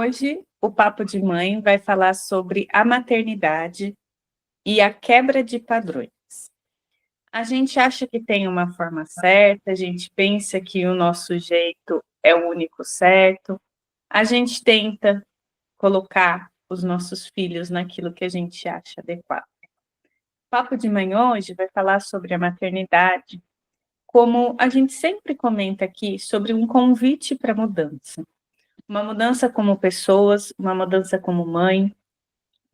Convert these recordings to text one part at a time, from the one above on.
Hoje, o Papo de Mãe vai falar sobre a maternidade e a quebra de padrões. A gente acha que tem uma forma certa, a gente pensa que o nosso jeito é o único certo, a gente tenta colocar os nossos filhos naquilo que a gente acha adequado. O Papo de Mãe hoje vai falar sobre a maternidade, como a gente sempre comenta aqui, sobre um convite para mudança. Uma mudança como pessoas, uma mudança como mãe,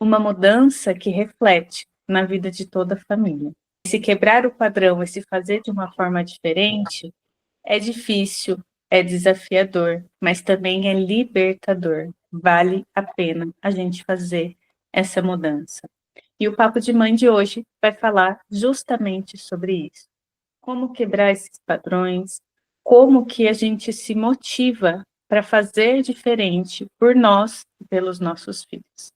uma mudança que reflete na vida de toda a família. Se quebrar o padrão e se fazer de uma forma diferente é difícil, é desafiador, mas também é libertador. Vale a pena a gente fazer essa mudança. E o Papo de Mãe de hoje vai falar justamente sobre isso. Como quebrar esses padrões, como que a gente se motiva para fazer diferente por nós e pelos nossos filhos.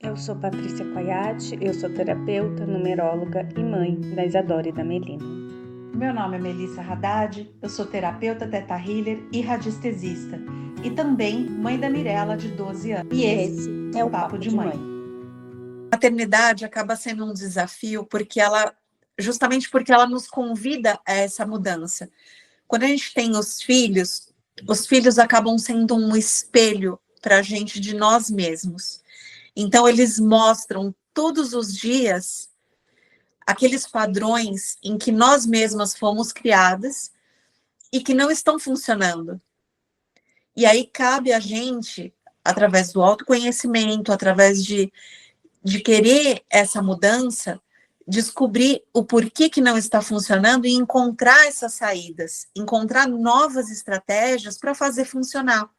Eu sou Patrícia Coiate, eu sou terapeuta, numeróloga e mãe da Isadora e da Melina. Meu nome é Melissa Haddad, eu sou terapeuta teta healer e radiestesista e também mãe da Mirella, de 12 anos. E esse é o Papo de Mãe. A maternidade acaba sendo um desafio justamente porque ela nos convida a essa mudança. Quando a gente tem os filhos acabam sendo um espelho para a gente de nós mesmos. Então, eles mostram todos os dias aqueles padrões em que nós mesmas fomos criadas e que não estão funcionando. E aí cabe a gente, através do autoconhecimento, através de querer essa mudança, descobrir o porquê que não está funcionando e encontrar essas saídas, encontrar novas estratégias para fazer funcionar.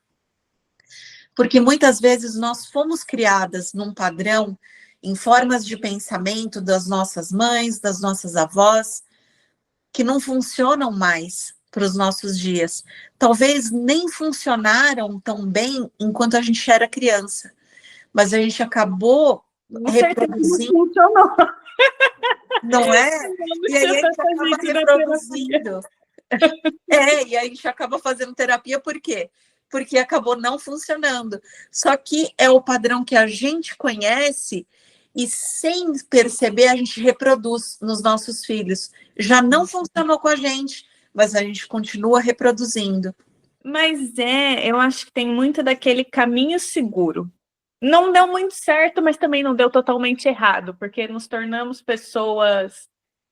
Porque muitas vezes nós fomos criadas num padrão, em formas de pensamento das nossas mães, das nossas avós, que não funcionam mais para os nossos dias. Talvez nem funcionaram tão bem enquanto a gente era criança, mas a gente acabou reproduzindo. Funcionou. Não é? E aí a gente acaba reproduzindo. E aí a gente acaba fazendo terapia, por quê? Porque acabou não funcionando. Só que é o padrão que a gente conhece e, sem perceber, a gente reproduz nos nossos filhos. Já não funcionou com a gente, mas a gente continua reproduzindo. Mas eu acho que tem muito daquele caminho seguro. Não deu muito certo, mas também não deu totalmente errado, porque nos tornamos pessoas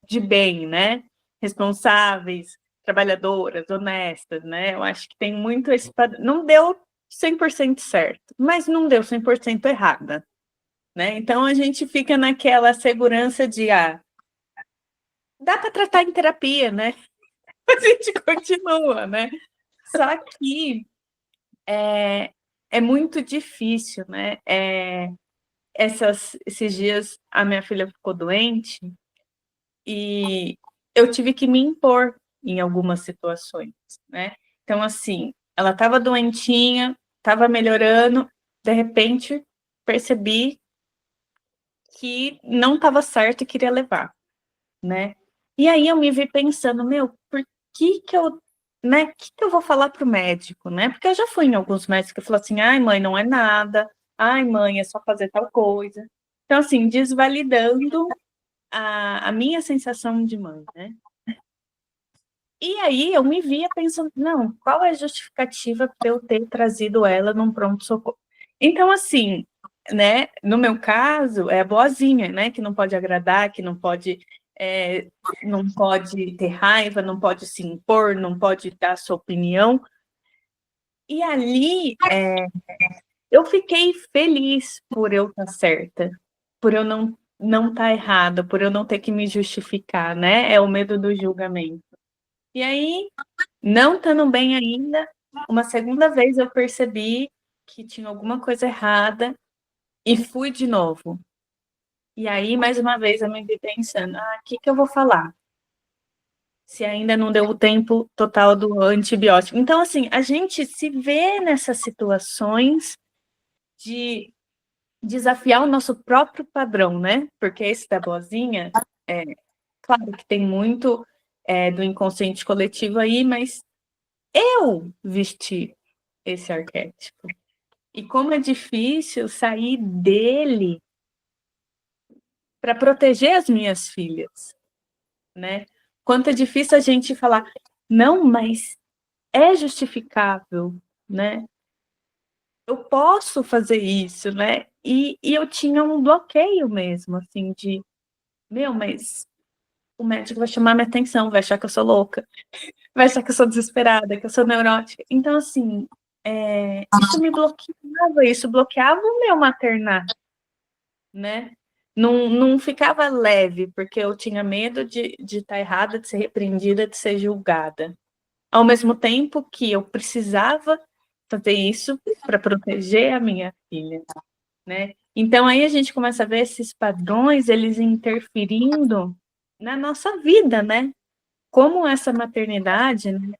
de bem, né? Responsáveis, trabalhadoras, honestas, né? Eu acho que tem muito esse padrão. Não deu 100% certo, mas não deu 100% errada, né? Então a gente fica naquela segurança de, dá para tratar em terapia, né? A gente continua, né? Só que é muito difícil, né? Esses dias a minha filha ficou doente e eu tive que me impor em algumas situações, né? Então, assim, ela estava doentinha, estava melhorando, de repente percebi que não estava certo e queria levar, né? E aí eu me vi pensando, por que que eu, né? O que que eu vou falar pro médico, né? Porque eu já fui em alguns médicos que falaram assim, ai, mãe, não é nada. Ai, mãe, é só fazer tal coisa. Então, assim, desvalidando a minha sensação de mãe, né? E aí eu me via pensando, não, qual é a justificativa para eu ter trazido ela num pronto-socorro? Então, assim, né, no meu caso, é a boazinha, né, que não pode agradar, que não pode ter raiva, não pode se impor, não pode dar sua opinião. E ali eu fiquei feliz por eu estar certa, por eu não estar errada, por eu não ter que me justificar, né? É o medo do julgamento. E aí, não estando bem ainda, uma segunda vez eu percebi que tinha alguma coisa errada e fui de novo. E aí, mais uma vez, eu me vi pensando, o que que eu vou falar? Se ainda não deu o tempo total do antibiótico. Então, assim, a gente se vê nessas situações de desafiar o nosso próprio padrão, né? Porque esse da boazinha, claro que tem muito do inconsciente coletivo aí, mas eu vesti esse arquétipo. E como é difícil sair dele para proteger as minhas filhas, né? Quanto é difícil a gente falar, não, mas é justificável, né? Eu posso fazer isso, né? E eu tinha um bloqueio mesmo, assim, de, mas o médico vai chamar minha atenção, vai achar que eu sou louca, vai achar que eu sou desesperada, que eu sou neurótica. Então, assim, isso me bloqueava, isso bloqueava o meu maternar, né? Não ficava leve, porque eu tinha medo de estar errada, de ser repreendida, de ser julgada. Ao mesmo tempo que eu precisava fazer isso para proteger a minha filha, né? Então aí a gente começa a ver esses padrões, eles interferindo na nossa vida, né? Como essa maternidade, né?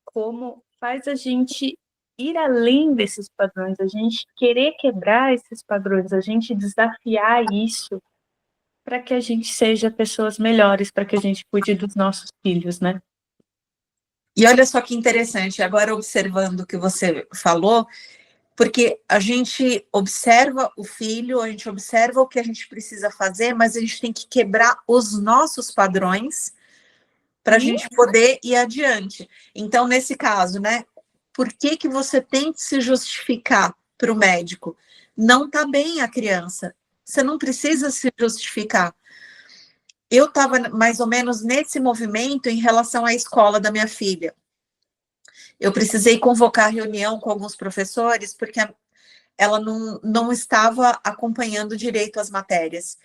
Como faz a gente ir além desses padrões, a gente querer quebrar esses padrões, a gente desafiar isso para que a gente seja pessoas melhores, para que a gente cuide dos nossos filhos, né? E olha só que interessante, agora observando o que você falou, porque a gente observa o filho, a gente observa o que a gente precisa fazer, mas a gente tem que quebrar os nossos padrões para a gente poder ir adiante. Então, nesse caso, né, por que que você tem que se justificar para o médico? Não está bem a criança, você não precisa se justificar. Eu estava mais ou menos nesse movimento em relação à escola da minha filha. Eu precisei convocar reunião com alguns professores, porque ela não estava acompanhando direito as matérias.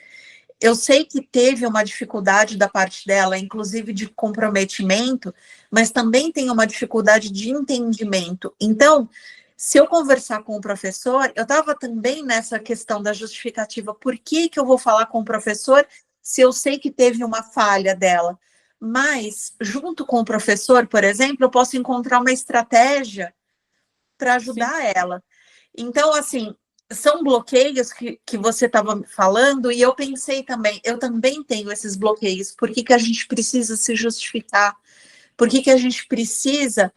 Eu sei que teve uma dificuldade da parte dela, inclusive de comprometimento, mas também tem uma dificuldade de entendimento. Então, se eu conversar com o professor, eu estava também nessa questão da justificativa. Por que que eu vou falar com o professor se eu sei que teve uma falha dela? Mas, junto com o professor, por exemplo, eu posso encontrar uma estratégia para ajudar ela. Então, assim, são bloqueios que você estava falando, e eu pensei também, eu também tenho esses bloqueios. Por que que a gente precisa se justificar? Por que que a gente precisa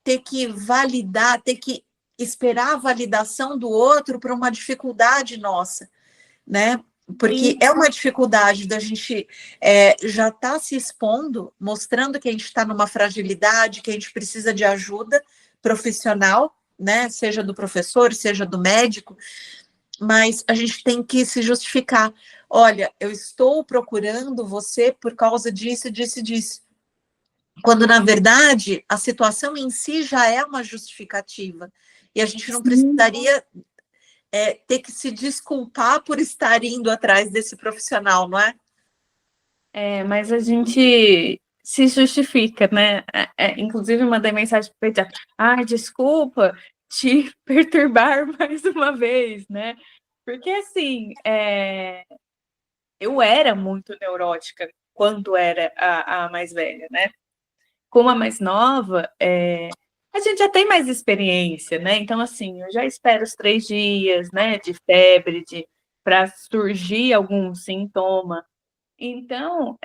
ter que validar, ter que esperar a validação do outro para uma dificuldade nossa, né? Porque é uma dificuldade da gente já estar se expondo, mostrando que a gente está numa fragilidade, que a gente precisa de ajuda profissional, né? Seja do professor, seja do médico, mas a gente tem que se justificar. Olha, eu estou procurando você por causa disso, disso, disso. Quando, na verdade, a situação em si já é uma justificativa. E a gente não precisaria ter que se desculpar por estar indo atrás desse profissional, não é? Mas a gente se justifica, né? Inclusive, mandei mensagem para o pediatra. Desculpa te perturbar mais uma vez, né? Porque, assim, eu era muito neurótica quando era a mais velha, né? Como a mais nova, a gente já tem mais experiência, né? Então, assim, eu já espero os 3 dias, né, de febre, para surgir algum sintoma. Então,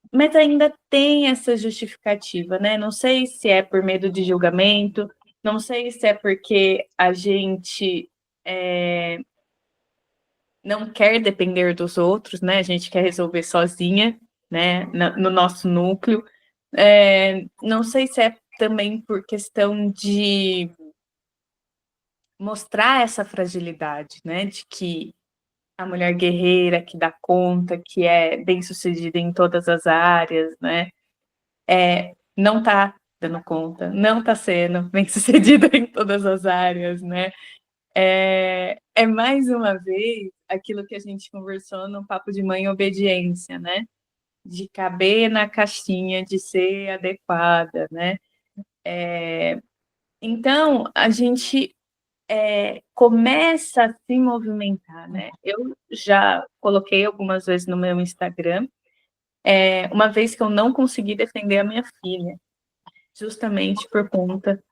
mas ainda tem essa justificativa, né? Não sei se é por medo de julgamento, não sei se é porque a gente não quer depender dos outros, né? A gente quer resolver sozinha, né? No nosso núcleo. Não sei se é também por questão de mostrar essa fragilidade, né? De que a mulher guerreira que dá conta, que é bem-sucedida em todas as áreas, né? Não está dando conta, não está sendo bem-sucedida em todas as áreas, né? É mais uma vez aquilo que a gente conversou no Papo de Mãe Obediência, né? De caber na caixinha, de ser adequada, né? Então, a gente começa a se movimentar, né? Eu já coloquei algumas vezes no meu Instagram, uma vez que eu não consegui defender a minha filha, justamente por conta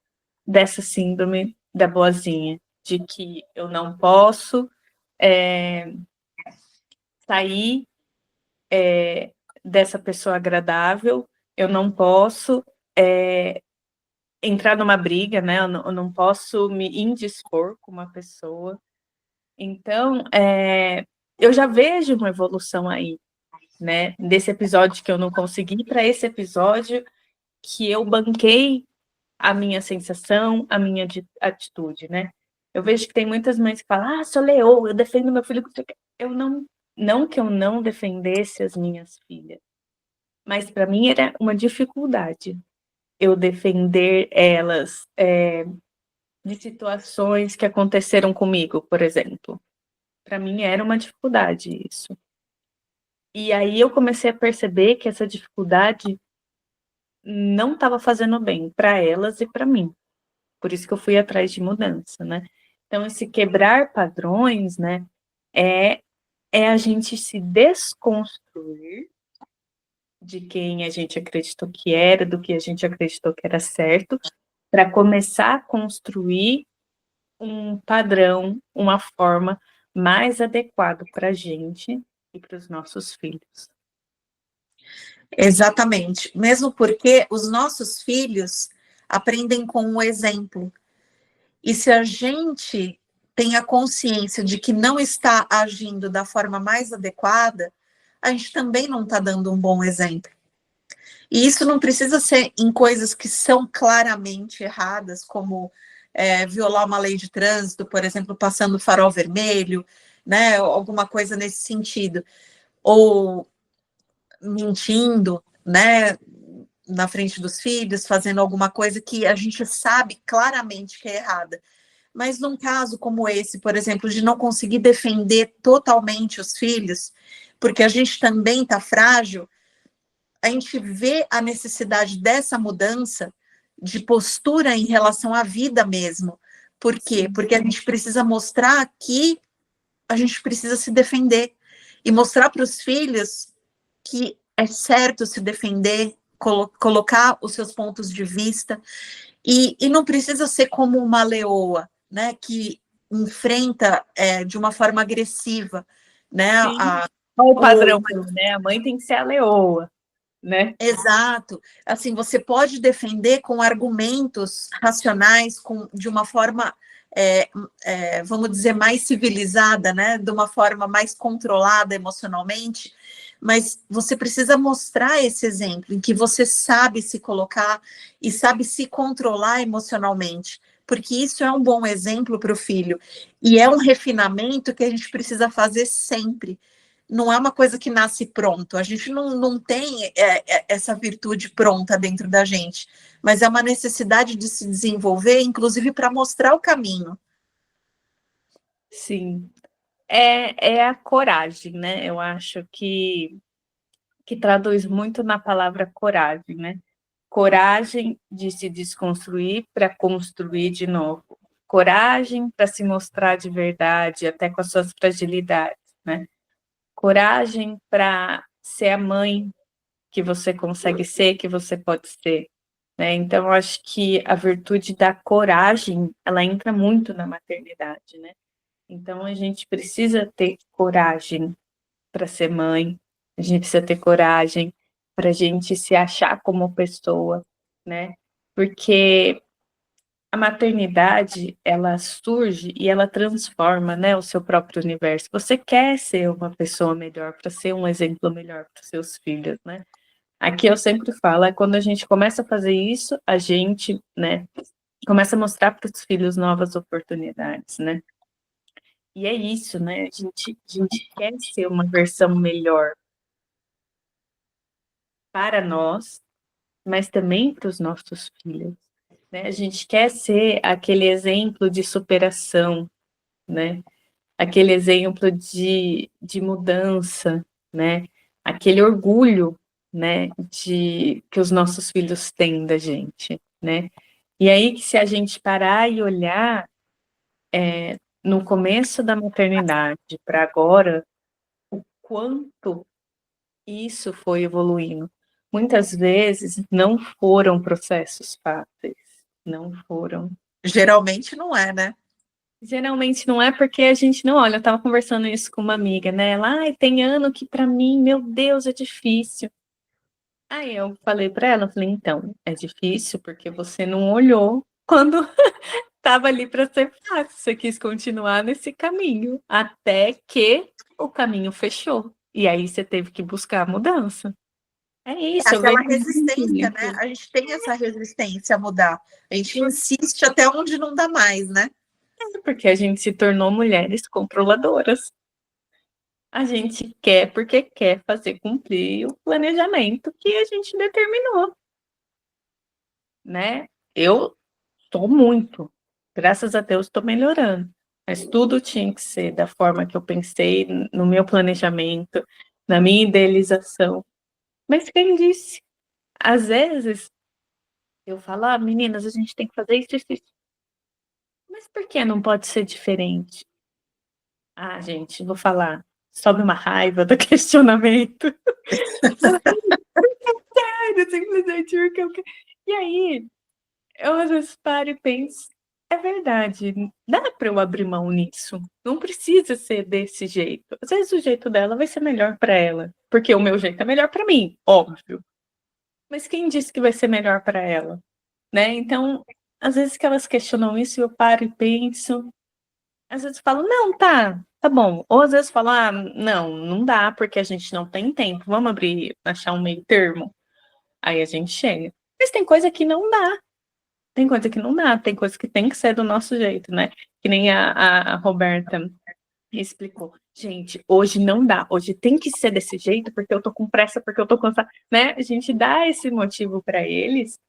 dessa síndrome da boazinha, de que eu não posso sair dessa pessoa agradável, eu não posso entrar numa briga, né? Eu não posso me indispor com uma pessoa. Então, eu já vejo uma evolução aí, né? Desse episódio que eu não consegui para esse episódio que eu banquei a minha sensação, a minha atitude, né? Eu vejo que tem muitas mães que falam, sou leoa, eu defendo meu filho. Eu não que eu não defendesse as minhas filhas, mas para mim era uma dificuldade eu defender elas de situações que aconteceram comigo, por exemplo. Para mim era uma dificuldade isso. E aí eu comecei a perceber que essa dificuldade não estava fazendo bem para elas e para mim. Por isso que eu fui atrás de mudança, né? Então, esse quebrar padrões, né, é a gente se desconstruir de quem a gente acreditou que era, do que a gente acreditou que era certo, para começar a construir um padrão, uma forma mais adequada para a gente e para os nossos filhos. Exatamente. Mesmo porque os nossos filhos aprendem com o exemplo. E se a gente tem a consciência de que não está agindo da forma mais adequada, a gente também não está dando um bom exemplo. E isso não precisa ser em coisas que são claramente erradas, como violar uma lei de trânsito, por exemplo, passando farol vermelho, né, alguma coisa nesse sentido, ou mentindo, né, na frente dos filhos, fazendo alguma coisa que a gente sabe claramente que é errada. Mas num caso como esse, por exemplo, de não conseguir defender totalmente os filhos, porque a gente também está frágil, a gente vê a necessidade dessa mudança de postura em relação à vida mesmo. Por quê? Sim. Porque a gente precisa mostrar que a gente precisa se defender e mostrar para os filhos que é certo se defender, colocar os seus pontos de vista, e não precisa ser como uma leoa, né, que enfrenta de uma forma agressiva, né? O padrão, né? A mãe tem que ser a leoa, né? Exato. Assim, você pode defender com argumentos racionais, de uma forma, vamos dizer, mais civilizada, né? De uma forma mais controlada emocionalmente, mas você precisa mostrar esse exemplo em que você sabe se colocar e sabe se controlar emocionalmente, porque isso é um bom exemplo para o filho, e é um refinamento que a gente precisa fazer sempre. Não é uma coisa que nasce pronto, a gente não tem essa virtude pronta dentro da gente, mas é uma necessidade de se desenvolver, inclusive para mostrar o caminho. Sim, é a coragem, né? Eu acho que traduz muito na palavra coragem, né? Coragem de se desconstruir para construir de novo. Coragem para se mostrar de verdade, até com as suas fragilidades, né? Coragem para ser a mãe que você consegue ser, que você pode ser, né? Então, eu acho que a virtude da coragem, ela entra muito na maternidade, né? Então, a gente precisa ter coragem para ser mãe, a gente precisa ter coragem para a gente se achar como pessoa, né? Porque a maternidade, ela surge e ela transforma, né, o seu próprio universo. Você quer ser uma pessoa melhor, para ser um exemplo melhor para os seus filhos, né? Aqui eu sempre falo, quando a gente começa a fazer isso, a gente, né, começa a mostrar para os filhos novas oportunidades, né? E é isso, né? A gente quer ser uma versão melhor para nós, mas também para os nossos filhos, né? A gente quer ser aquele exemplo de superação, né? Aquele exemplo de mudança, né? Aquele orgulho, né? Que os nossos filhos têm da gente, né? E aí que se a gente parar e olhar no começo da maternidade para agora, o quanto isso foi evoluindo. Muitas vezes não foram processos fáceis, não foram. Geralmente não é, né? Geralmente não é porque a gente não olha. Eu estava conversando isso com uma amiga, né? Ela, tem ano que para mim, meu Deus, é difícil. Aí eu falei para ela, eu falei, então, é difícil porque você não olhou quando estava ali para ser fácil, você quis continuar nesse caminho, até que o caminho fechou. E aí você teve que buscar a mudança. É isso, eu Aquela vejo muito resistência, né? isso. A gente tem essa resistência a mudar. A gente insiste até onde não dá mais, né? Porque a gente se tornou mulheres controladoras. A gente quer porque quer fazer cumprir o planejamento que a gente determinou, né? Eu estou muito, graças a Deus estou melhorando, mas tudo tinha que ser da forma que eu pensei, no meu planejamento, na minha idealização. Mas quem disse? Às vezes eu falo, meninas, a gente tem que fazer isso, isso, isso. Mas por que não pode ser diferente? Gente, vou falar, sobe uma raiva do questionamento. Sério, simplesmente porque eu quero. E aí, eu às vezes paro e penso, é verdade, dá para eu abrir mão nisso. Não precisa ser desse jeito. Às vezes o jeito dela vai ser melhor para ela, porque o meu jeito é melhor para mim, óbvio. Mas quem disse que vai ser melhor para ela, né? Então, às vezes que elas questionam isso, eu paro e penso. Às vezes falo, não, tá bom. Ou às vezes falo, não, não dá, porque a gente não tem tempo. Vamos abrir, achar um meio termo. Aí a gente chega. Mas tem coisa que não dá. Tem coisa que não dá, tem coisa que tem que ser do nosso jeito, né? Que nem a Roberta explicou. Gente, hoje não dá, hoje tem que ser desse jeito, porque eu tô com pressa, porque eu tô cansada, né? A gente dá esse motivo para eles,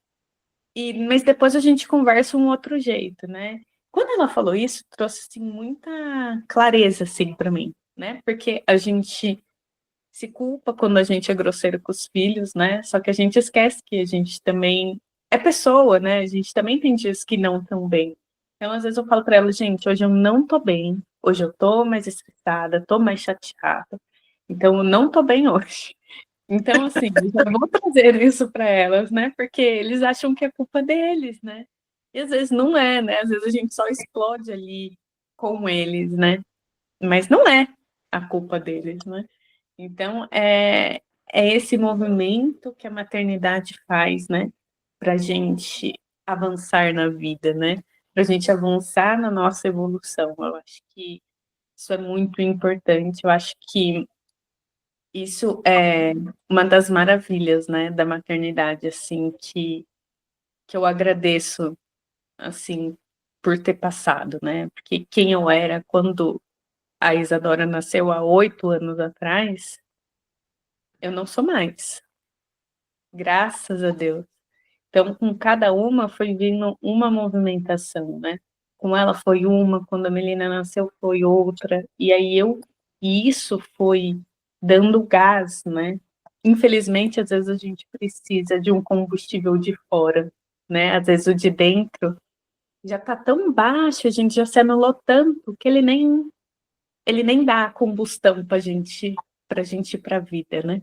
mas depois a gente conversa um outro jeito, né? Quando ela falou isso, trouxe assim, muita clareza assim, para mim, né? Porque a gente se culpa quando a gente é grosseiro com os filhos, né? Só que a gente esquece que a gente também é pessoa, né? A gente também tem dias que não estão bem. Então, às vezes eu falo para ela, gente, hoje eu não tô bem, hoje eu tô mais estressada, tô mais chateada. Então, eu não tô bem hoje. Então, assim, eu já vou trazer isso para elas, né? Porque eles acham que é culpa deles, né? E às vezes não é, né? Às vezes a gente só explode ali com eles, né? Mas não é a culpa deles, né? Então, é esse movimento que a maternidade faz, né? Para a gente avançar na vida, né? Para a gente avançar na nossa evolução. Eu acho que isso é muito importante. Eu acho que isso é uma das maravilhas, né, da maternidade, assim, que eu agradeço, assim, por ter passado, né? Porque quem eu era quando a Isadora nasceu há 8 anos atrás, eu não sou mais. Graças a Deus. Então, com cada uma foi vindo uma movimentação, né? Com ela foi uma, quando a Melina nasceu foi outra, e isso foi dando gás, né? Infelizmente, às vezes a gente precisa de um combustível de fora, né? Às vezes o de dentro já tá tão baixo, a gente já se anulou tanto que ele nem dá combustão pra gente ir pra vida, né?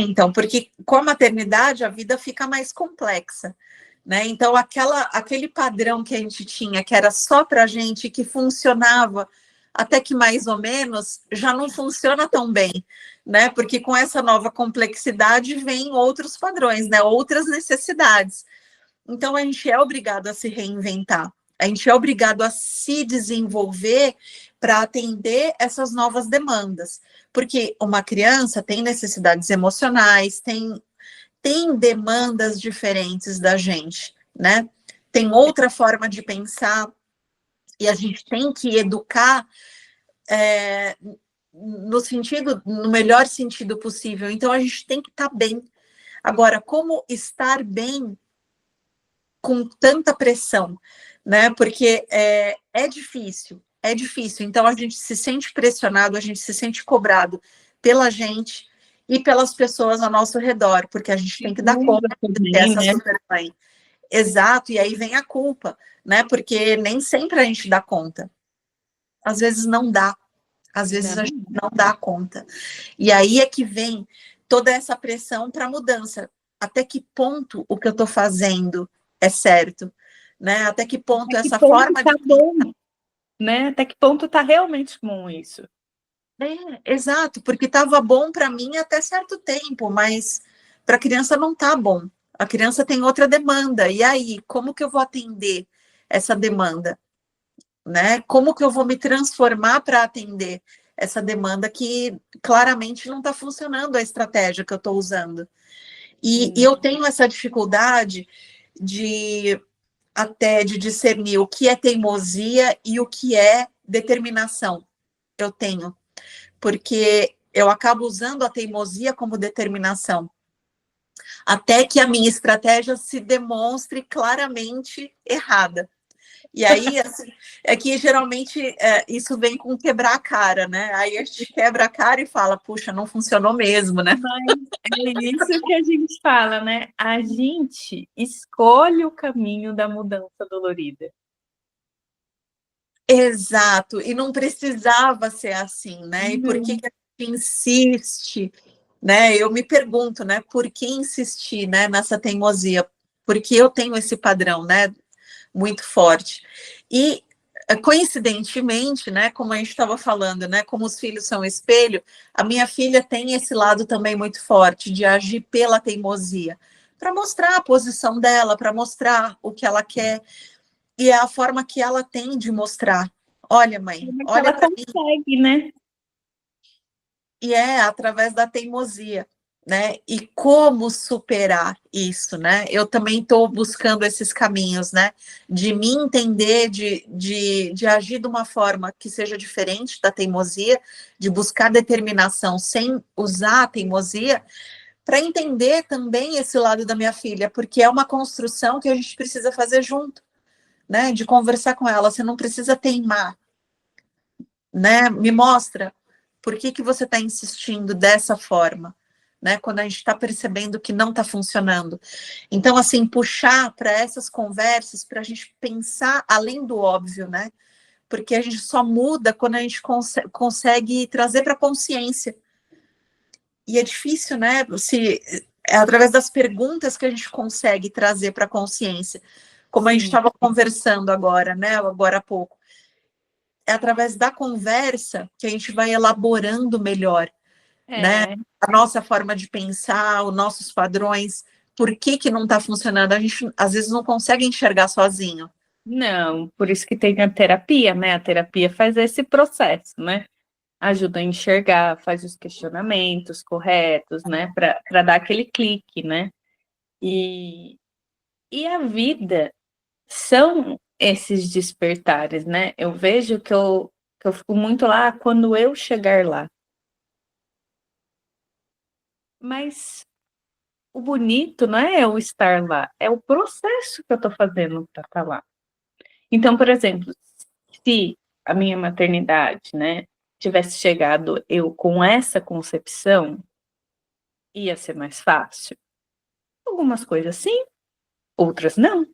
Então, porque com a maternidade a vida fica mais complexa, né? Então, aquele padrão que a gente tinha, que era só para a gente, que funcionava até que mais ou menos, já não funciona tão bem, né? Porque com essa nova complexidade vem outros padrões, né? Outras necessidades. Então, a gente é obrigado a se reinventar, a gente é obrigado a se desenvolver para atender essas novas demandas. Porque uma criança tem necessidades emocionais, tem demandas diferentes da gente, né? Tem outra forma de pensar, e a gente tem que educar no melhor sentido possível. Então, a gente tem que estar bem. Agora, como estar bem com tanta pressão, né? Porque é difícil, é difícil. Então a gente se sente pressionado, a gente se sente cobrado pela gente e pelas pessoas ao nosso redor, porque a gente tem que dar conta dessa super mãe. Exato, e aí vem a culpa, né? Porque nem sempre a gente dá conta. Às vezes não dá, às vezes a gente não dá conta. E aí é que vem toda essa pressão para mudança. Até que ponto o que eu estou fazendo é certo, né? Até que ponto essa forma tá de bom, né? Até que ponto tá realmente bom isso? Exato, porque estava bom para mim até certo tempo, mas para a criança não tá bom. A criança tem outra demanda. E aí, como que eu vou atender essa demanda, né? Como que eu vou me transformar para atender essa demanda que claramente não está funcionando a estratégia que eu estou usando? E eu tenho essa dificuldade de até de discernir o que é teimosia e o que é determinação. Eu tenho, porque eu acabo usando a teimosia como determinação, até que a minha estratégia se demonstre claramente errada. E aí, assim, é que geralmente isso vem com quebrar a cara, né? Aí a gente quebra a cara e fala, puxa, não funcionou mesmo, né? Mas é isso que a gente fala, né? A gente escolhe o caminho da mudança dolorida. Exato, e não precisava ser assim, né? E por que a gente insiste, né? Eu me pergunto, né? Por que insistir, né, nessa teimosia? Porque eu tenho esse padrão, né? Muito forte. E, coincidentemente, né, como a gente estava falando, né, como os filhos são espelho, a minha filha tem esse lado também muito forte de agir pela teimosia, para mostrar a posição dela, para mostrar o que ela quer, e é a forma que ela tem de mostrar. Olha, mãe, olha para mim. Consegue, né? E é através da teimosia, né? E como superar isso, né? Eu também estou buscando esses caminhos, né? De me entender, de agir de uma forma que seja diferente da teimosia, de buscar determinação sem usar a teimosia, para entender também esse lado da minha filha, porque é uma construção que a gente precisa fazer junto, né? De conversar com ela, você não precisa teimar, né? Me mostra por que você está insistindo dessa forma, né? Quando a gente está percebendo que não está funcionando. Então, assim, puxar para essas conversas, para a gente pensar além do óbvio, né? Porque a gente só muda quando a gente consegue trazer para a consciência. E é difícil, né? É através das perguntas que a gente consegue trazer para a consciência. Como a gente estava conversando agora, né? Agora há pouco. É através da conversa que a gente vai elaborando melhor, né? A nossa forma de pensar, os nossos padrões, por que não está funcionando? A gente, às vezes, não consegue enxergar sozinho. Não, por isso que tem a terapia, né? A terapia faz esse processo, né? Ajuda a enxergar, faz os questionamentos corretos, né? Para dar aquele clique, né? E a vida são esses despertares, né? Eu vejo que eu fico muito lá quando eu chegar lá. Mas o bonito não é eu estar lá, é o processo que eu estou fazendo para estar lá. Então, por exemplo, se a minha maternidade, né, tivesse chegado eu com essa concepção, ia ser mais fácil. Algumas coisas sim, outras não.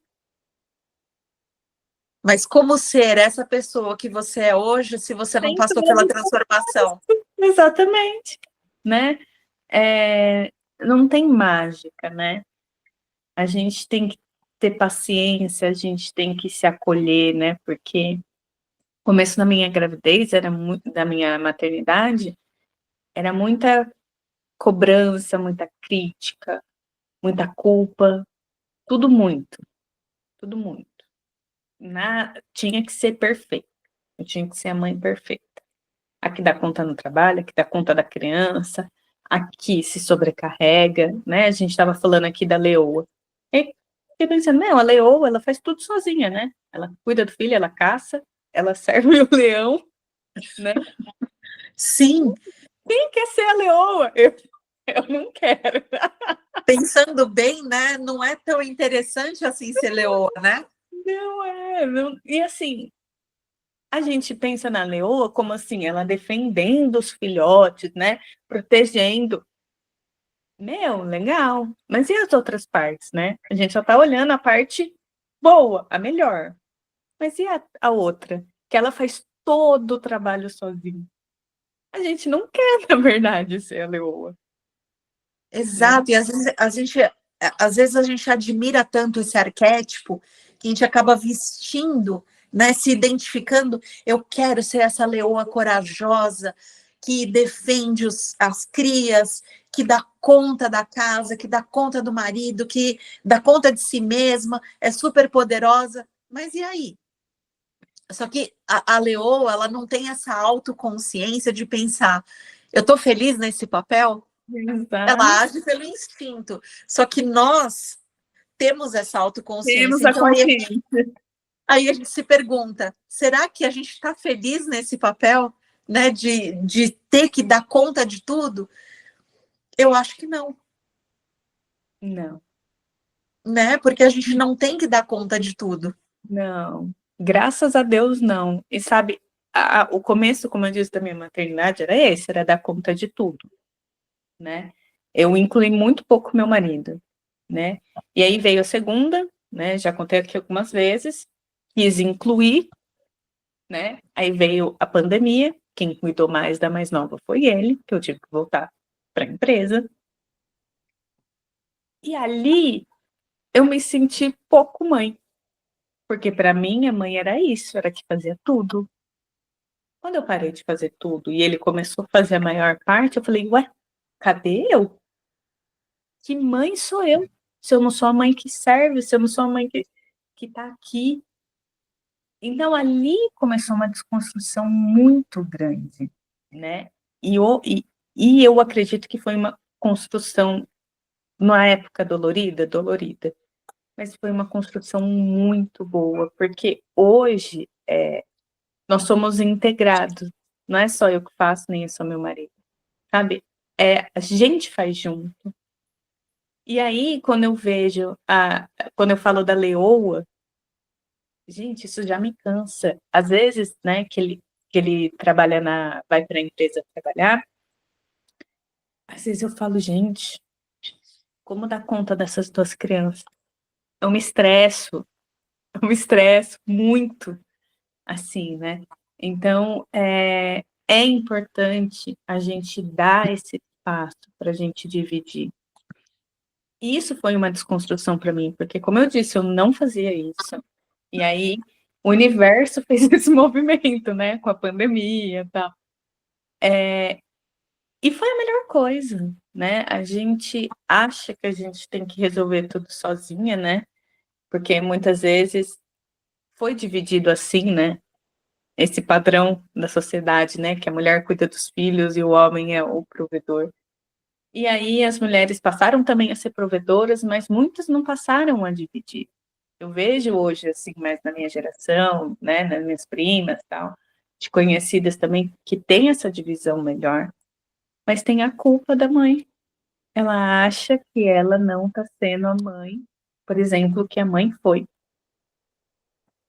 Mas como ser essa pessoa que você é hoje se você não passou pela transformação? Exatamente, né? Não tem mágica, né? A gente tem que ter paciência, a gente tem que se acolher, né? Porque o começo da minha gravidez, da minha maternidade, era muita cobrança, muita crítica, muita culpa, tudo muito, tudo muito. Tinha que ser perfeito, eu tinha que ser a mãe perfeita. Aqui dá conta no trabalho, aqui dá conta da criança, aqui se sobrecarrega, né? A gente estava falando aqui da leoa. E fiquei pensando, não, a leoa, ela faz tudo sozinha, né? Ela cuida do filho, ela caça, ela serve o leão, né? Sim. Quem quer ser a leoa? Eu não quero. Pensando bem, né? Não é tão interessante assim ser leoa, né? Não é. Não... E assim, a gente pensa na leoa como assim, ela defendendo os filhotes, né? Protegendo. Meu, legal. Mas e as outras partes, né? A gente só tá olhando a parte boa, a melhor. Mas e a outra? Que ela faz todo o trabalho sozinha. A gente não quer, na verdade, ser a leoa. Exato. E às vezes a gente admira tanto esse arquétipo que a gente acaba vestindo, né? Se identificando. Eu quero ser essa leoa corajosa que defende as crias, que dá conta da casa, que dá conta do marido, que dá conta de si mesma, é super poderosa. Mas e aí? Só que a leoa, ela não tem essa autoconsciência de pensar, eu estou feliz nesse papel? Exato. Ela age pelo instinto. Só que nós temos essa autoconsciência. Temos a então, consciência. aí a gente se pergunta, será que a gente está feliz nesse papel, né, de ter que dar conta de tudo? Eu acho que não, Não, né? Porque a gente não tem que dar conta de tudo. não. Graças a Deus, não. E sabe, o começo, como eu disse, da minha maternidade era esse, era dar conta de tudo, né? Eu incluí muito pouco meu marido, né? E aí veio a segunda, né? Já contei aqui algumas vezes, quis incluir, né? Aí veio a pandemia, quem cuidou mais da mais nova foi ele, que eu tive que voltar para a empresa. E ali eu me senti pouco mãe, porque para mim a mãe era isso, era que fazia tudo. Quando eu parei de fazer tudo e ele começou a fazer a maior parte, eu falei, ué, cadê eu? Que mãe sou eu? Se eu não sou a mãe que serve, se eu não sou a mãe que tá aqui. Então ali começou uma desconstrução muito grande, né? E eu acredito que foi uma construção, na época dolorida, mas foi uma construção muito boa, porque hoje nós somos integrados, não é só eu que faço, nem é só meu marido, sabe? A gente faz junto. E aí, quando eu vejo, quando eu falo da leoa, gente, isso já me cansa. Às vezes, né, que ele trabalha vai para a empresa trabalhar, às vezes eu falo, gente, como dar conta dessas duas crianças? Eu me estresso muito, assim, né? Então, é importante a gente dar esse espaço para a gente dividir. E isso foi uma desconstrução para mim, porque, como eu disse, eu não fazia isso. E aí, o universo fez esse movimento, né? Com a pandemia e tal. E foi a melhor coisa, né? A gente acha que a gente tem que resolver tudo sozinha, né? Porque muitas vezes foi dividido assim, né? Esse padrão da sociedade, né? Que a mulher cuida dos filhos e o homem é o provedor. E aí as mulheres passaram também a ser provedoras, mas muitas não passaram a dividir. Eu vejo hoje, assim, mais na minha geração, né? Nas minhas primas e tal, de conhecidas também, que tem essa divisão melhor, mas tem a culpa da mãe. Ela acha que ela não está sendo a mãe, por exemplo, que a mãe foi.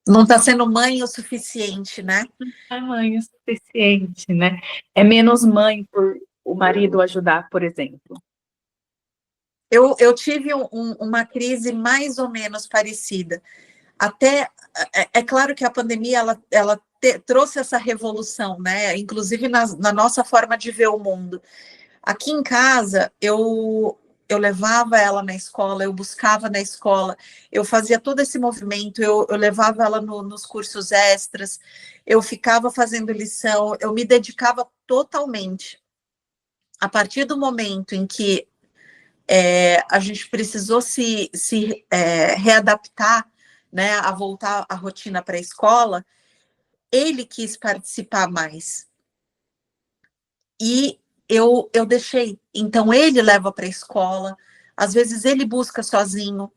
Não está sendo mãe o suficiente, né? A mãe o suficiente, né? É menos mãe por o marido ajudar, por exemplo. Eu tive uma crise mais ou menos parecida. Até, é claro que a pandemia, ela trouxe essa revolução, né? Inclusive na nossa forma de ver o mundo. Aqui em casa, eu levava ela na escola, eu buscava na escola, eu fazia todo esse movimento, eu levava ela nos cursos extras, eu ficava fazendo lição, eu me dedicava totalmente. A partir do momento em que a gente precisou se readaptar, né, a voltar à rotina para a escola, ele quis participar mais. E eu deixei. Então, ele leva para a escola, às vezes ele busca sozinho,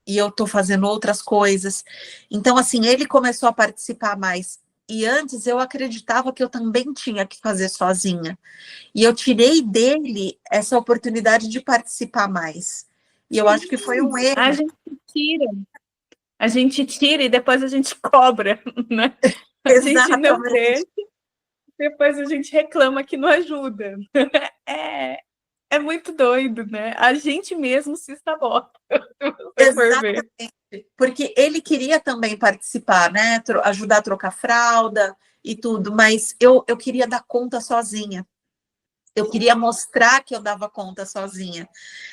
e eu estou fazendo outras coisas. Então, assim, ele começou a participar mais. E antes eu acreditava que eu também tinha que fazer sozinha. E eu tirei dele essa oportunidade de participar mais. E eu acho que foi um erro. A gente tira e depois a gente cobra, né? A gente não deixa, depois a gente reclama que não ajuda. É muito doido, né? A gente mesmo se sabota. Exatamente. Porque ele queria também participar, né? Ajudar a trocar fralda e tudo, mas eu queria dar conta sozinha. Eu queria mostrar que eu dava conta sozinha.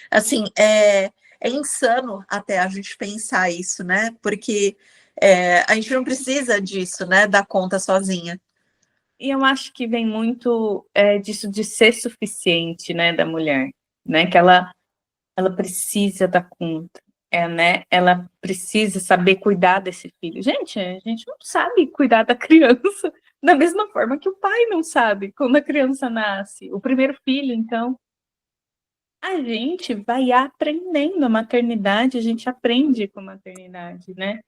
Assim, é insano até a gente pensar isso, né? Porque a gente não precisa disso, né? Dar conta sozinha. E eu acho que vem muito disso de ser suficiente, né, da mulher, né, que ela precisa dar conta, né, ela precisa saber cuidar desse filho. Gente, a gente não sabe cuidar da criança da mesma forma que o pai não sabe quando a criança nasce. O primeiro filho, então, a gente vai aprendendo a maternidade, a gente aprende com a maternidade, né?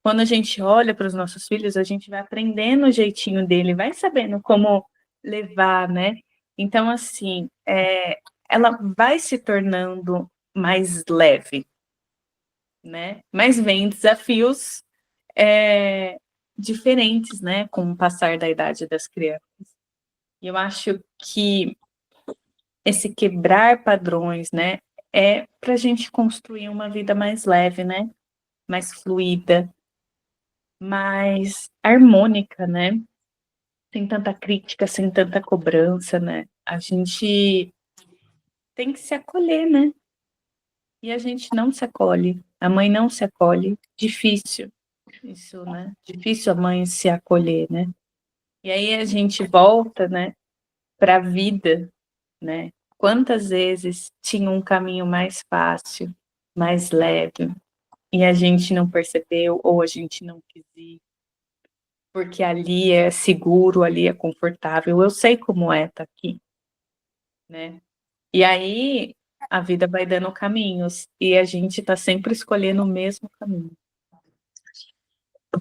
Quando a gente olha para os nossos filhos, a gente vai aprendendo o jeitinho dele, vai sabendo como levar, né? Então, assim, ela vai se tornando mais leve, né? Mas vem desafios diferentes, né? Com o passar da idade das crianças. E eu acho que esse quebrar padrões, né? É para a gente construir uma vida mais leve, né? Mais fluida, mais harmônica, né? Sem tanta crítica, sem tanta cobrança, né? A gente tem que se acolher, né? E a gente não se acolhe. A mãe não se acolhe. Difícil isso, né? Difícil a mãe se acolher, né? E aí a gente volta, né, para a vida, né? Quantas vezes tinha um caminho mais fácil, mais leve, e a gente não percebeu ou a gente não quis ir, porque ali é seguro, ali é confortável. Eu sei como é estar aqui, né? E aí a vida vai dando caminhos e a gente está sempre escolhendo o mesmo caminho.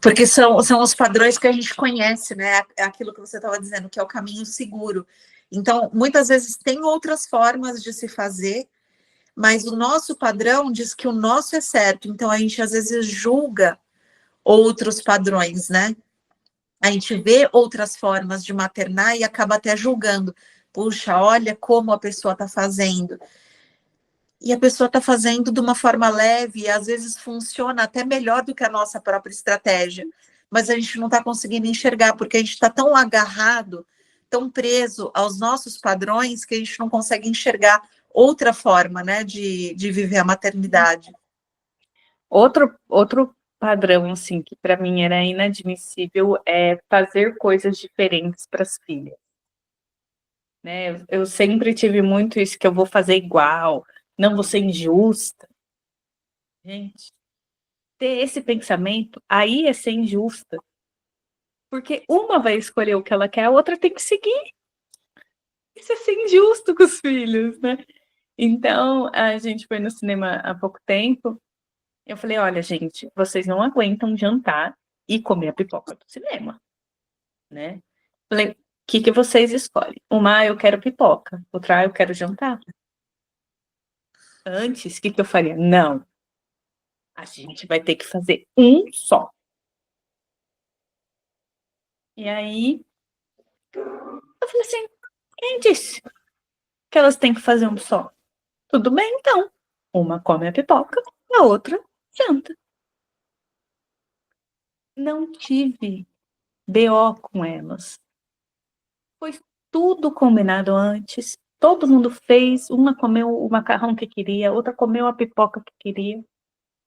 Porque são os padrões que a gente conhece, né? É aquilo que você estava dizendo, que é o caminho seguro. Então, muitas vezes tem outras formas de se fazer, mas o nosso padrão diz que o nosso é certo. Então, a gente às vezes julga outros padrões, né? A gente vê outras formas de maternar e acaba até julgando. Puxa, olha como a pessoa está fazendo. E a pessoa está fazendo de uma forma leve, e às vezes funciona até melhor do que a nossa própria estratégia, mas a gente não está conseguindo enxergar, porque a gente está tão agarrado, tão preso aos nossos padrões, que a gente não consegue enxergar outra forma, né, de viver a maternidade. Outro padrão, assim, que para mim era inadmissível é fazer coisas diferentes para as filhas. Né? Eu sempre tive muito isso, que eu vou fazer igual, não vou ser injusta. Gente, ter esse pensamento, aí é ser injusta. Porque uma vai escolher o que ela quer, a outra tem que seguir. Isso é ser injusto com os filhos, né? Então, a gente foi no cinema há pouco tempo. Eu falei, olha, gente, vocês não aguentam jantar e comer a pipoca do cinema, né? Falei, o que vocês escolhem? Uma, eu quero pipoca. Outra, eu quero jantar. Antes, o que eu faria? Não, a gente vai ter que fazer um só. E aí, eu falei assim, quem disse que elas têm que fazer um só? Tudo bem, então. Uma come a pipoca, a outra janta. Não tive BO com elas. Foi tudo combinado antes. Todo mundo fez. Uma comeu o macarrão que queria, outra comeu a pipoca que queria.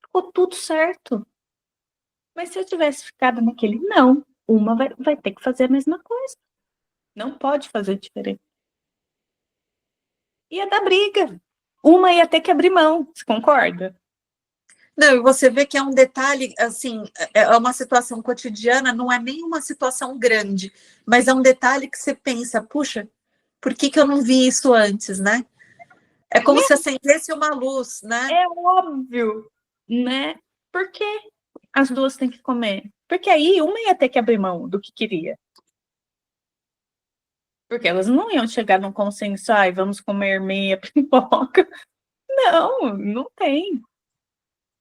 Ficou tudo certo. Mas se eu tivesse ficado naquele, não. Uma vai ter que fazer a mesma coisa. Não pode fazer diferente. Ia dar briga. Uma ia ter que abrir mão. Você concorda? Não, e você vê que é um detalhe, assim, é uma situação cotidiana, não é nem uma situação grande, mas é um detalhe que você pensa, puxa, por que eu não vi isso antes, né? É como se acendesse uma luz, né? É óbvio, né? Por que as duas têm que comer? Porque aí uma ia ter que abrir mão do que queria. Porque elas não iam chegar num consenso, ai, vamos comer meia pipoca. Não, não tem.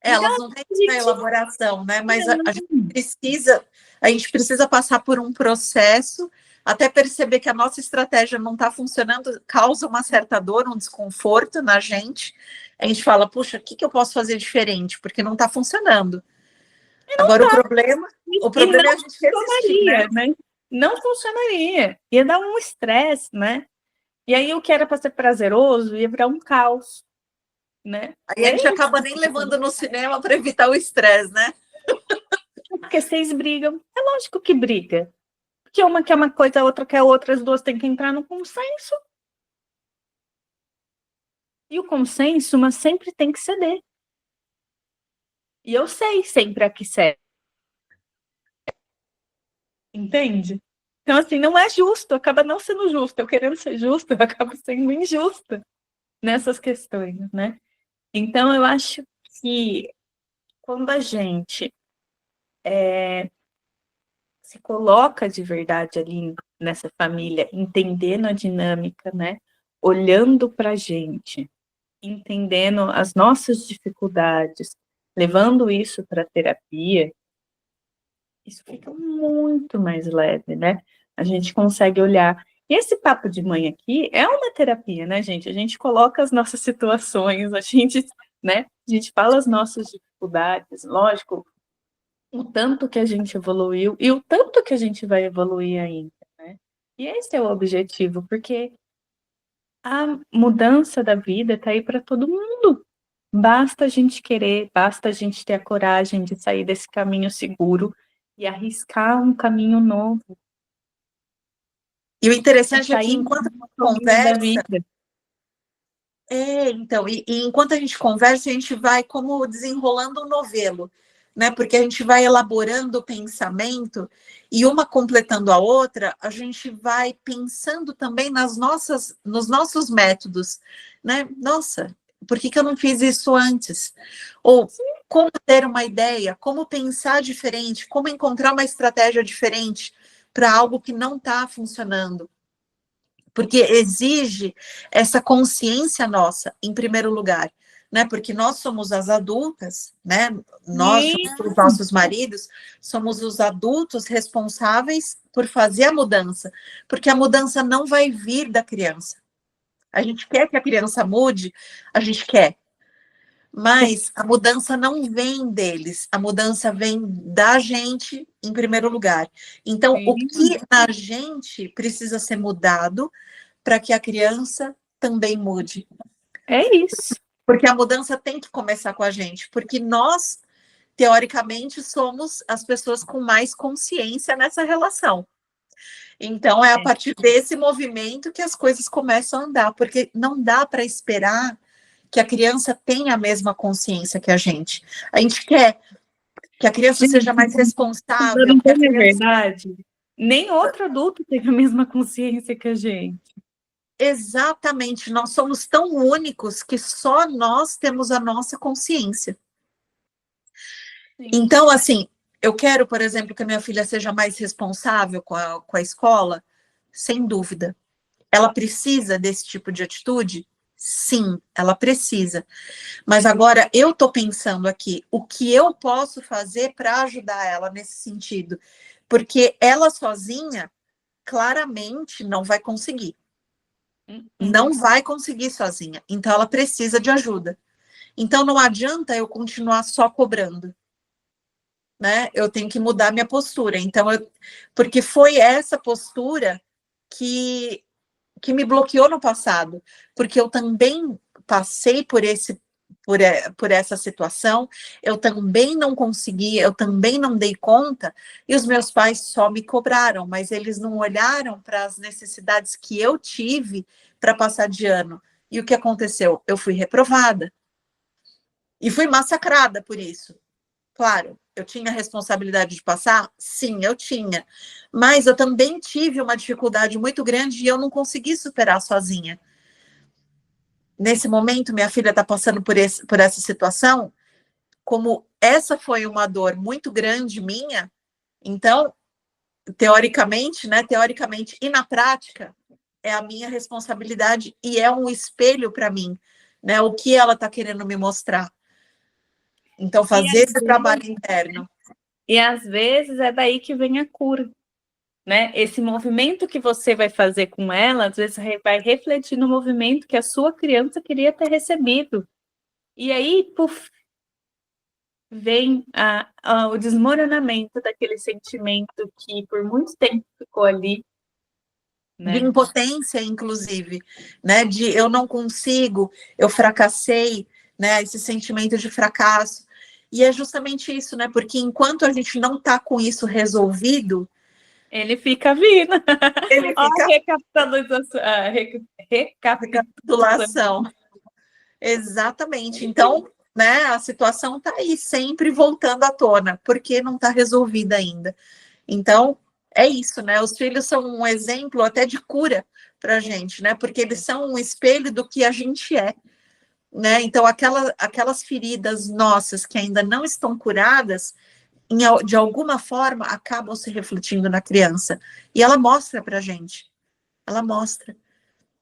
Elas não têm essa elaboração, né? Mas a gente precisa passar por um processo até perceber que a nossa estratégia não está funcionando, causa uma certa dor, um desconforto na gente. A gente fala, puxa, o que eu posso fazer diferente? Porque não está funcionando. Agora, o problema é a gente resistir, né? Não funcionaria. Ia dar um estresse, né? E aí o que era para ser prazeroso ia virar um caos, né? Aí a gente acaba nem levando no cinema para evitar o estresse, né? Porque vocês brigam. É lógico que briga. que uma quer uma coisa, a outra quer outra, as duas têm que entrar no consenso. E o consenso, mas sempre tem que ceder. E eu sei sempre a que cede. Entende? Então, assim, não é justo, acaba não sendo justo. Eu querendo ser justa, eu acabo sendo injusta nessas questões, né? Então, eu acho que quando a gente se coloca de verdade ali nessa família, entendendo a dinâmica, né? Olhando para a gente, entendendo as nossas dificuldades, levando isso para a terapia, isso fica muito mais leve, né? A gente consegue olhar. E esse papo de mãe aqui é uma terapia, né, gente? A gente coloca as nossas situações, a gente, né? A gente fala as nossas dificuldades, lógico, o tanto que a gente evoluiu e o tanto que a gente vai evoluir ainda, né? E esse é o objetivo, porque a mudança da vida está aí para todo mundo. Basta a gente querer, basta a gente ter a coragem de sair desse caminho seguro e arriscar um caminho novo. E o interessante é que Sair enquanto a gente da conversa, vida. então, e enquanto a gente conversa, a gente vai como desenrolando um novelo, né? Porque a gente vai elaborando o pensamento e uma completando a outra, a gente vai pensando também nos nossos métodos, né? Nossa, por que eu não fiz isso antes? Ou como ter uma ideia, como pensar diferente, como encontrar uma estratégia diferente para algo que não está funcionando. Porque exige essa consciência nossa, em primeiro lugar, né? Porque nós somos as adultas, né? Nós, junto com os nossos maridos, somos os adultos responsáveis por fazer a mudança, porque a mudança não vai vir da criança. A gente quer que a criança mude, a gente quer, mas a mudança não vem deles, a mudança vem da gente em primeiro lugar. Então, o que na gente precisa ser mudado para que a criança também mude. É isso. Porque a mudança tem que começar com a gente, porque nós, teoricamente, somos as pessoas com mais consciência nessa relação. Então, é a partir desse movimento que as coisas começam a andar, porque não dá para esperar que a criança tenha a mesma consciência que a gente. A gente quer que a criança seja mais responsável. Não Que a é criança... verdade? Nem outro adulto tem a mesma consciência que a gente. Exatamente, nós somos tão únicos que só nós temos a nossa consciência. Sim. Então, assim, eu quero, por exemplo, que a minha filha seja mais responsável com a escola, sem dúvida. Ela precisa desse tipo de atitude? Sim, ela precisa. Mas agora eu estou pensando aqui, o que eu posso fazer para ajudar ela nesse sentido? Porque ela sozinha, claramente, não vai conseguir. Não vai conseguir sozinha. Então, ela precisa de ajuda. Então, não adianta eu continuar só cobrando. Né? Eu tenho que mudar minha postura. Então, porque foi essa postura que me bloqueou no passado. Porque eu também passei por essa situação, eu também não consegui, eu também não dei conta, e os meus pais só me cobraram, mas eles não olharam para as necessidades que eu tive para passar de ano. E o que aconteceu? Eu fui reprovada. E fui massacrada por isso. Claro, eu tinha a responsabilidade de passar? Sim, eu tinha. Mas eu também tive uma dificuldade muito grande e eu não consegui superar sozinha. Nesse momento, minha filha está passando por essa situação, como essa foi uma dor muito grande minha, então, teoricamente, né? Teoricamente e na prática, é a minha responsabilidade e é um espelho para mim, né? O que ela está querendo me mostrar. Então, fazer esse trabalho interno. E às vezes é daí que vem a cura, né? Esse movimento que você vai fazer com ela, às vezes vai refletir no movimento que a sua criança queria ter recebido. E aí, puf, vem o desmoronamento daquele sentimento que por muito tempo ficou ali. Né? De impotência, inclusive, né? De eu não consigo, eu fracassei, né? Esse sentimento de fracasso. E é justamente isso, né? Porque enquanto a gente não está com isso resolvido, Ele fica vindo. Ele Ó, fica recapitulação. recapitulação. Exatamente. Então, né, a situação está aí sempre voltando à tona, porque não está resolvida ainda. Então, é isso, né? Os filhos são um exemplo até de cura para a gente, né? Porque eles são um espelho do que a gente é, né? Então, aquelas feridas nossas que ainda não estão curadas, de alguma forma, acabam se refletindo na criança. E ela mostra para a gente. Ela mostra.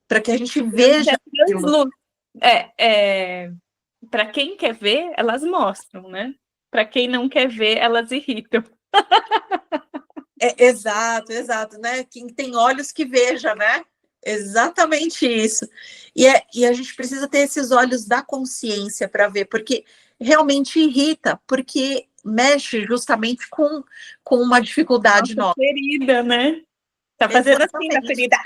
Para que a gente veja aquilo. Para quem quer ver, elas mostram, né? Para quem não quer ver, elas irritam. Exato, né? Quem tem olhos que veja, né? Exatamente isso. E a gente precisa ter esses olhos da consciência para ver, porque realmente irrita, porque mexe justamente com uma dificuldade Nossa nossa. ferida, né? Tá fazendo assim na ferida.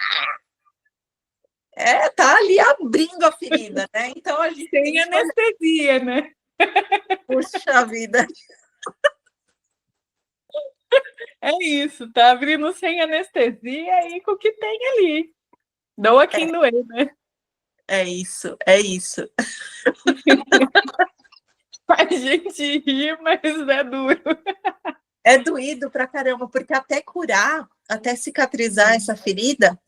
Tá ali abrindo a ferida, né? Então a gente Sem anestesia, né? Puxa vida. É isso, tá abrindo sem anestesia e com o que tem ali. Doa quem doer, né? É isso. A gente ri, mas é duro. É doído pra caramba, porque até curar, até cicatrizar essa ferida,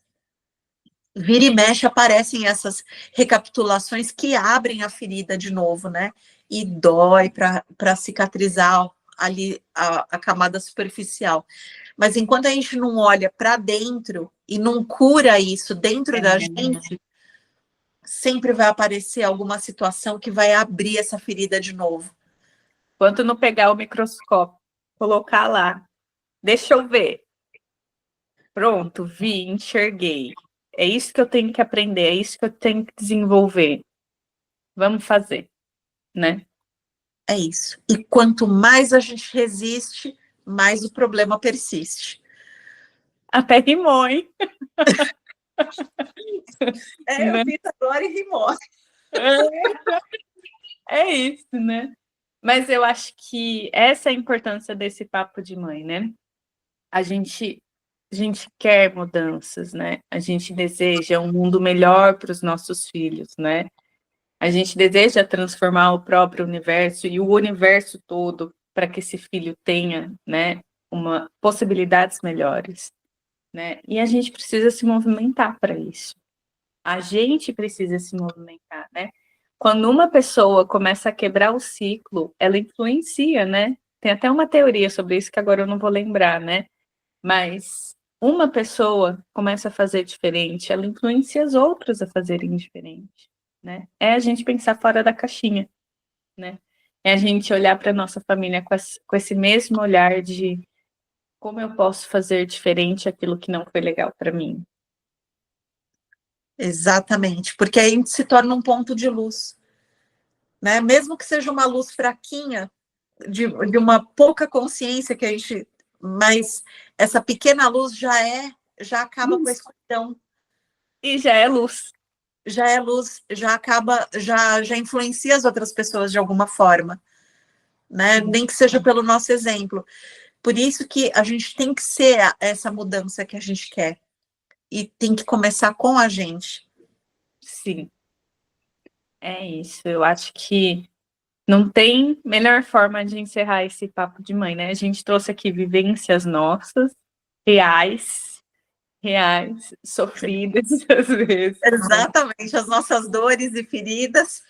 vira e mexe aparecem essas recapitulações que abrem a ferida de novo, né? E dói para cicatrizar ali a camada superficial. Mas enquanto a gente não olha para dentro e não cura isso dentro da gente, sempre vai aparecer alguma situação que vai abrir essa ferida de novo. Enquanto não pegar o microscópio, colocar lá, deixa eu ver. Pronto, vi, enxerguei. É isso que eu tenho que aprender, é isso que eu tenho que desenvolver. Vamos fazer, né? É isso. E quanto mais a gente resiste, mais o problema persiste. Até rimou, hein? Eu fiz agora e rimou. É isso, né? Mas eu acho que essa é a importância desse papo de mãe, né? A gente quer mudanças, né? A gente deseja um mundo melhor para os nossos filhos, né? A gente deseja transformar o próprio universo e o universo todo para que esse filho tenha, né, possibilidades melhores, né? E a gente precisa se movimentar para isso. A gente precisa se movimentar, né? Quando uma pessoa começa a quebrar o ciclo, ela influencia, né? Tem até uma teoria sobre isso que agora eu não vou lembrar, né? Mas uma pessoa começa a fazer diferente, ela influencia as outras a fazerem diferente, né? É a gente pensar fora da caixinha, né? É a gente olhar para a nossa família com esse mesmo olhar de como eu posso fazer diferente aquilo que não foi legal para mim. Exatamente, porque aí a gente se torna um ponto de luz, né? Mesmo que seja uma luz fraquinha, de uma pouca consciência que a gente, mas essa pequena luz já acaba com a escuridão. E já é luz. Já é luz, já acaba, já influencia as outras pessoas de alguma forma, né? Nem que seja pelo nosso exemplo. Por isso que a gente tem que ser essa mudança que a gente quer. E tem que começar com a gente. Sim. É isso. Eu acho que não tem melhor forma de encerrar esse papo de mãe, né? A gente trouxe aqui vivências nossas, reais, sofridas às vezes. Exatamente, as nossas dores e feridas.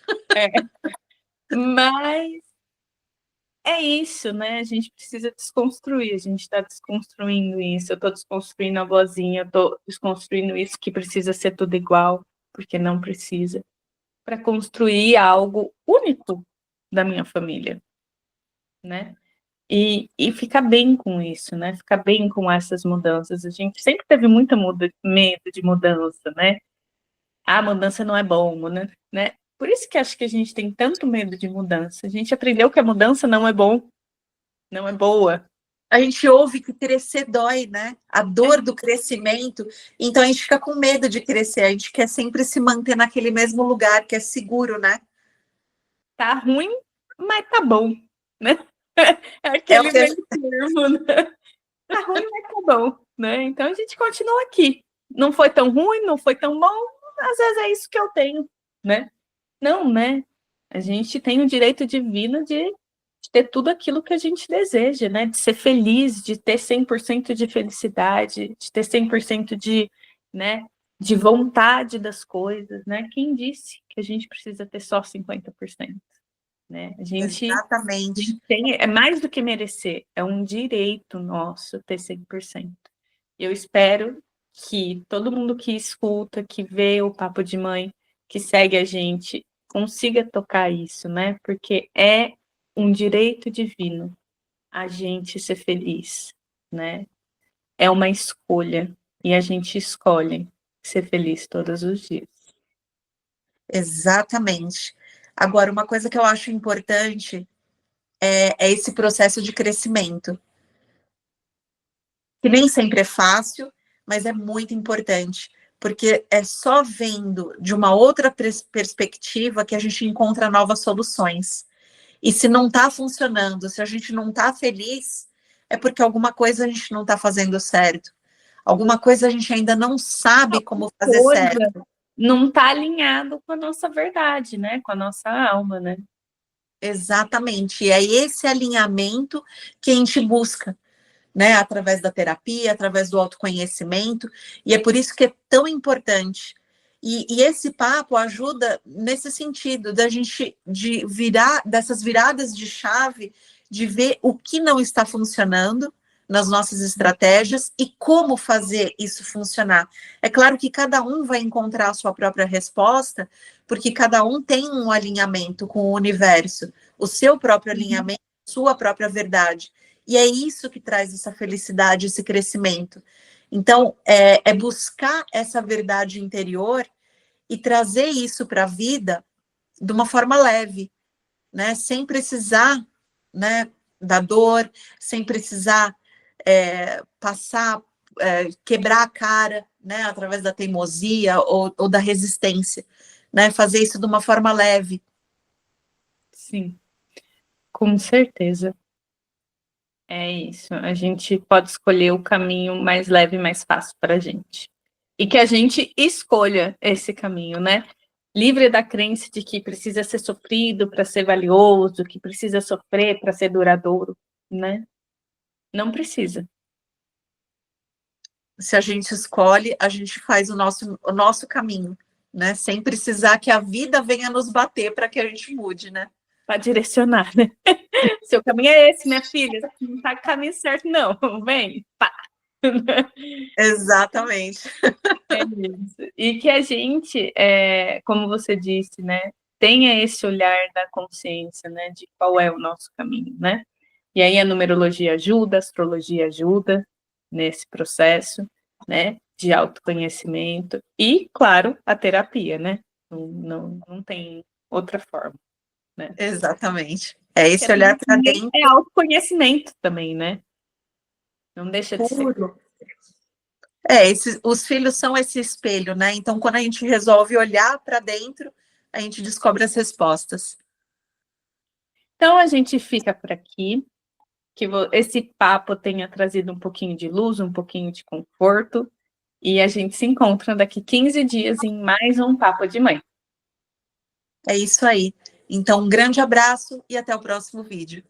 Mas é isso, né? A gente precisa desconstruir, a gente está desconstruindo isso. Eu estou desconstruindo a vozinha, eu estou desconstruindo isso que precisa ser tudo igual, porque não precisa, para construir algo único da minha família, né? E ficar bem com isso, né? Ficar bem com essas mudanças. A gente sempre teve muito medo de mudança, né? A mudança não é bom, né? Por isso que acho que a gente tem tanto medo de mudança. A gente aprendeu que a mudança não é bom, não é boa. A gente ouve que crescer dói, né? A dor do crescimento. Então a gente fica com medo de crescer. A gente quer sempre se manter naquele mesmo lugar que é seguro, né? Tá ruim, mas tá bom, né? É aquele meio termo, né? Tá ruim, mas tá bom. né? Então a gente continua aqui. Não foi tão ruim, não foi tão bom, às vezes é isso que eu tenho, né? Não, né? A gente tem o direito divino de ter tudo aquilo que a gente deseja, né? De ser feliz, de ter 100% de felicidade, de ter 100% de, né, de vontade das coisas, né? Quem disse que a gente precisa ter só 50%, né? A gente Exatamente. tem, é mais do que merecer, é um direito nosso ter 100%. Eu espero que todo mundo que escuta, que vê o Papo de Mãe, que segue a gente, consiga tocar isso, né? Porque é um direito divino a gente ser feliz, né? É uma escolha e a gente escolhe ser feliz todos os dias. Exatamente. Agora, uma coisa que eu acho importante é esse processo de crescimento, que nem sempre é fácil, mas é muito importante, porque é só vendo de uma outra perspectiva que a gente encontra novas soluções. E se não está funcionando, se a gente não está feliz, é porque alguma coisa a gente não está fazendo certo. Alguma coisa a gente ainda não sabe como fazer certo. Não está alinhado com a nossa verdade, né? Com a nossa alma, né? Exatamente. E é esse alinhamento que a gente busca, né? Através da terapia, através do autoconhecimento. E é por isso que é tão importante. E esse papo ajuda nesse sentido, da gente de virar, dessas viradas de chave, de ver o que não está funcionando nas nossas estratégias e como fazer isso funcionar. É claro que cada um vai encontrar a sua própria resposta, porque cada um tem um alinhamento com o universo, o seu próprio alinhamento, sua própria verdade. E é isso que traz essa felicidade, esse crescimento. Então, é buscar essa verdade interior e trazer isso para a vida de uma forma leve, né? Sem precisar, né, da dor, sem precisar passar, quebrar a cara, né, através da teimosia ou da resistência, né? Fazer isso de uma forma leve. Sim, com certeza. É isso. A gente pode escolher o caminho mais leve e mais fácil para a gente. E que a gente escolha esse caminho, né? Livre da crença de que precisa ser sofrido para ser valioso, que precisa sofrer para ser duradouro, né? Não precisa. Se a gente escolhe, a gente faz o nosso caminho, né? Sem precisar que a vida venha nos bater para que a gente mude, né? Para direcionar, né? Seu caminho é esse, minha filha. Não está com o caminho certo, não. Vem, pá. Exatamente. É isso. E que a gente, como você disse, né, tenha esse olhar da consciência, né, de qual é o nosso caminho, né? E aí a numerologia ajuda, a astrologia ajuda nesse processo, né, de autoconhecimento e, claro, a terapia, né? Não tem outra forma, né? Exatamente. É esse olhar para dentro. É autoconhecimento também, né? Não deixa de ser. Puro. Os filhos são esse espelho, né? Então, quando a gente resolve olhar para dentro, a gente descobre as respostas. Então, a gente fica por aqui. Que esse papo tenha trazido um pouquinho de luz, um pouquinho de conforto. E a gente se encontra daqui 15 dias em mais um Papo de Mãe. É isso aí. Então, um grande abraço e até o próximo vídeo.